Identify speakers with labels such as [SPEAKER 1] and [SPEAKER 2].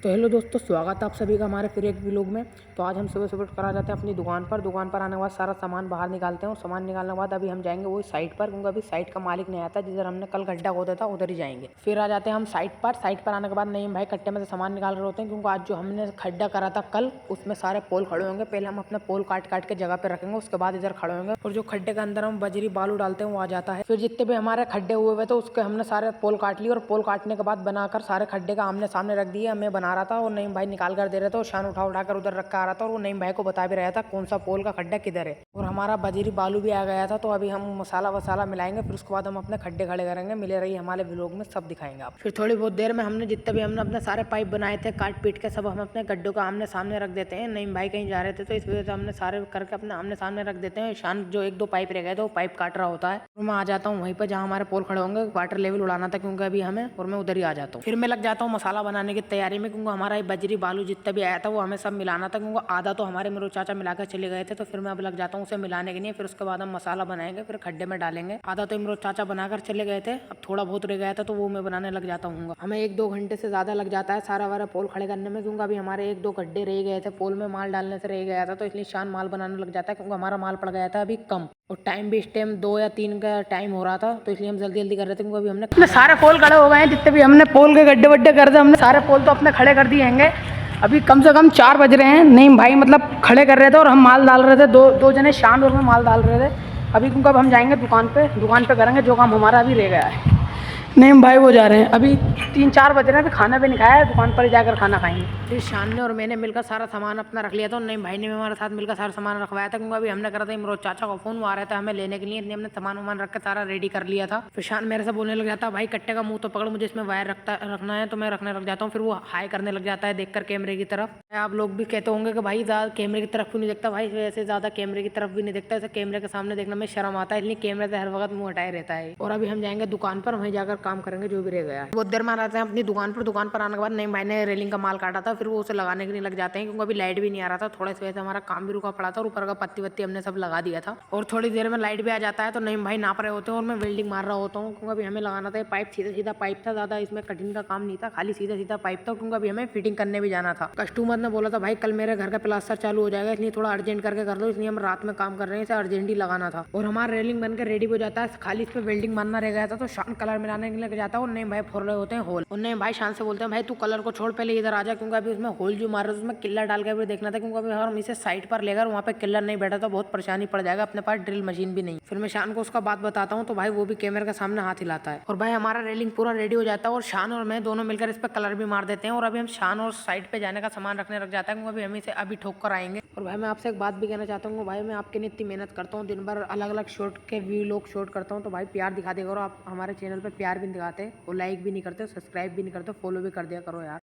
[SPEAKER 1] तो हेलो दोस्तों, स्वागत है आप सभी का हमारे फिर एक व्लॉग में। तो आज हम सुबह सुबह करा जाते हैं अपनी दुकान पर आने के बाद सारा सामान बाहर निकालते हैं और सामान निकालने के बाद अभी हम जाएंगे वही साइट पर, क्योंकि अभी साइट का मालिक नहीं आता। जिधर हमने कल गड्ढा खोदा था उधर ही जाएंगे। फिर आ जाते हैं हम साइट पर आने के बाद नईम भाई कट्टे में से सामान निकाल रहे होते हैं, क्योंकि आज जो हमने खड्डा करा था कल उसमें सारे पोल खड़े होंगे। पहले हम अपने पोल काट काट के जगह पे रखेंगे, उसके बाद इधर खड़े होंगे और जो खड्डे के अंदर हम बजरी बालू डालते हैं वो आ जाता है। फिर जितने भी हमारे खड्डे हुए हुए थे उसके हमने सारे पोल काट लिए और पोल काटने के बाद बनाकर सारे खड्डे का आमने सामने रख दिए। मैं बना रहा था और नईम भाई निकाल कर दे रहे थे और शान उठा कर उधर रखा आ रहा था और वो नईम भाई को बता भी रहा था कौन सा पोल का खड्डा किधर है। और हमारा बजरी बालू भी आ गया था। तो अभी हम मसाला वसाला मिलाएंगे, फिर उसके बाद हम अपने खड्डे खड़े करेंगे। मिले रही हमारे व्लॉग में, सब दिखाएंगे आप। फिर थोड़ी बहुत देर में हमने जितने भी हमने अपने सारे पाइप बनाए थे काट पीट के सब हम अपने गड्ढों का आमने सामने रख देते हैं। नईम भाई कहीं जा रहे थे तो इस वजह से हमने सारे करके अपने आमने सामने रख देते हैं। शान जो एक दो पाइप रह गए तो वो पाइप काट रहा होता है और मैं आ जाता हूँ वहीं पर जहाँ हमारे पोल खड़े होंगे। वाटर लेवल उड़ाना था क्योंकि अभी हमें, और मैं उधर ही आ जाता हूँ। फिर मैं लग जाता हूँ मसाला बनाने की तैयारी में, क्योंकि हमारा ये बजरी बालू जितना भी आया था वो हमें सब मिलाना था, क्योंकि आधा तो हमारे मेरे चाचा मिलाकर चले गए थे। तो फिर मैं अब लग जाता हूँ उसे मिलाने के लिए। फिर उसके बाद हम मसाला बनाएंगे, फिर खड्डे में डालेंगे। आधा तो इमरोज चाचा बनाकर चले गए थे, अब थोड़ा बहुत रह गया था तो वो मैं बनाने लग जाता हूँ। हमें 1-2 घंटे से ज्यादा लग जाता है सारा वारा पोल खड़े करने में, क्योंकि अभी हमारे 1-2 गड्ढे रह गए थे पोल में माल डालने से रह गया था। तो इसलिए शान माल बनाने लग जाता है, क्योंकि हमारा माल पड़ गया था अभी कम और टाइम भी इस टाइम 2 या 3 का टाइम हो रहा था। तो इसलिए हम जल्दी जल्दी कर रहे थे, क्योंकि अभी हमने सारे पोल खड़े हो गए हैं। जितने भी हमने पोल के गड्ढे वड्ढे कर दिए, हमने सारे पोल तो अपने खड़े कर दिए हैं। अभी कम से कम 4 बज रहे हैं। नईम भाई मतलब खड़े कर रहे थे और हम माल डाल रहे थे। दो जने शान और में माल डाल रहे थे। अभी क्योंकि अब हम जाएंगे दुकान पे करेंगे जो काम हमारा अभी रह गया है। नईम भाई वो जा रहे हैं, अभी 3-4 बज रहे हैं। अभी खाना भी नहीं खाया है, दुकान पर जाकर खाना खाएंगे। फिर शान ने और मैंने मिलकर सारा सामान अपना रख लिया था और नईम भाई ने भी हमारे साथ मिलकर सारा सामान रखवाया था, क्योंकि अभी हमने करा था इमरोज चाचा का फोन, वो आ रहा था हमें लेने के लिए। इसलिए हमने सामान वामान रख के सारा रेडी कर लिया था। फिर शान मेरे से बोलने लग जाता, भाई कट्टे का मुंह तो पकड़, मुझे इसमें वायर रखना है। तो मैं रखने लग जाता हूँ। फिर वो हाई करने लग जाता है देखकर कैमरे की तरफ। आप लोग भी कहते होंगे कि भाई ज्यादा कैमरे की तरफ क्यों नहीं देखता। भाई वैसे ज्यादा कैमरे की तरफ भी नहीं देखता, ऐसे कैमरे के सामने देखने में शर्म आता है, इसलिए कैमरे से हर वक्त मुंह हटाए रहता है। और अभी हम जाएंगे दुकान पर, वहीं जाकर काम करेंगे जो भी रह गया है। बहुत देर में आते हैं अपनी दुकान पर आने के बाद नईम भाई ने रेलिंग का माल काटा था। फिर वो उसे लगाने के लिए लग जाते हैं, क्योंकि अभी लाइट भी नहीं आ रहा था। थोड़े से हमारा काम भी रुका पड़ा था और ऊपर का पत्ती वत्ती हमने सब लगा दिया था। और थोड़ी देर में लाइट भी आ जाता है। तो नईम भाई नाप रहे होते हैं और मैं वेल्डिंग मार रहा होता हूँ, क्योंकि अभी हमें लगाना था पाइप। सीधा सीधा पाइप था, ज्यादा इसमें कठिन का काम नहीं था, खाली सीधा सीधा पाइप था, क्योंकि अभी हमें फिटिंग करने भी जाना था। कस्टमर ने बोला था भाई कल मेरे घर का प्लास्टर चालू हो जाएगा, इसलिए थोड़ा अर्जेंट करके कर दो। इसलिए हम रात में काम कर रहे हैं, इसे अर्जेंट ही लगाना था। और हमारा रेलिंग बनकर रेडी हो जाता है, खाली इस पे वेल्डिंग मारना रह गया था। तो शान कलर मिलाने के लिए जाता है और नईम भाई फोड़ रहे होते हैं होल। और नईम भाई शान से बोलते हैं भाई तू कलर को छोड़, पहले इधर आ जा, क्योंकि अभी उसमें होल जो मार रहे उसमें किल्लर डाल के भी देखना था, क्योंकि अभी अगर हम इसे साइड पर लेकर वहाँ पे किल्लर नहीं बैठा तो बहुत परेशानी पड़ जाएगा, अपने पास ड्रिल मशीन भी नहीं। फिर मैं शान को उसका बात बताता हूँ, तो भाई वो भी कैमरे के सामने हाथ हिलाता है। और भाई हमारा रेलिंग पूरा रेडी हो जाता है और शान और मैं दोनों मिलकर इस पर कलर भी मार देते हैं। और अभी हम शान और साइड पे जाने का सामान रखने लग जाता है, क्योंकि अभी हम इसे अभी ठोक कर आएंगे। और भाई मैं आपसे एक बात भी कहना चाहता हूँ, भाई मैं आपके लिए इतनी मेहनत करता हूँ, दिन भर अलग अलग शॉट के व्लॉग शूट करता हूँ, तो भाई प्यार दिखा दिया करो। आप हमारे चैनल पर प्यार भी नहीं दिखाते और लाइक भी नहीं करते, सब्सक्राइब भी नहीं करते, फॉलो भी कर दिया करो यार।